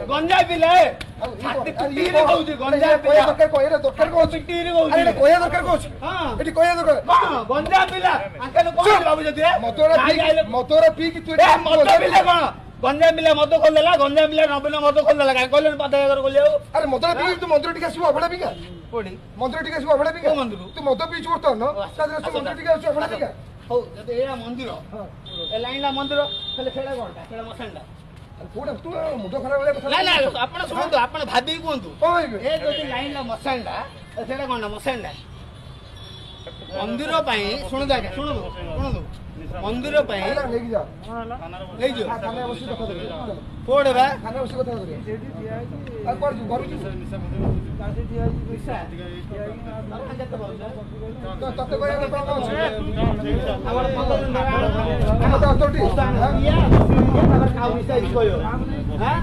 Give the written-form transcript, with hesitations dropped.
गंजा पिला छाती पिटीरे कहूची गंजा पिला दरकार कोइरा दरकार को पिटीरे कहूची अरे कोइरा दरकार को हां एटी कोइरा दरकार हां गंजा पिला आंकन कोन बाबू जति मतोरा पी कि तू ए मद पिला कोन गंजा पिला मद खोल देला गंजा पिला न पिला मद खोल देला काय कहले पदागर बोलियो अरे मतोरा पी तू मंदिर टिका सुवा बडा पिका कोडी मंदिर टिका सुवा बडा पिका मंदिर तू मद पी छोड़तो न सादर तू मंदिर टिका सुवा बडा पिका हो जते एया मंदिर ए लाइनला मंदिर खाली खेला कोनटा खेला मसंडा कोडा तू मुडो खराब वाला ना ना आपण सुनतो आपण भाबी कोंतु ओय ए जते लाइनला मसंडा सेटा कोन मसंडा मंदिर पई सुन जा सुन मंदिर पई लेके जा ले जो खाना बसी कथा करे कोड बा खाना बसी कथा करे सेठी दिया आ पर जो घर जो कासे दिया पैसा तो तते कोया तो हमर 15 दिन हम तो अथॉरिटी या खाऊ विषय कोयो हां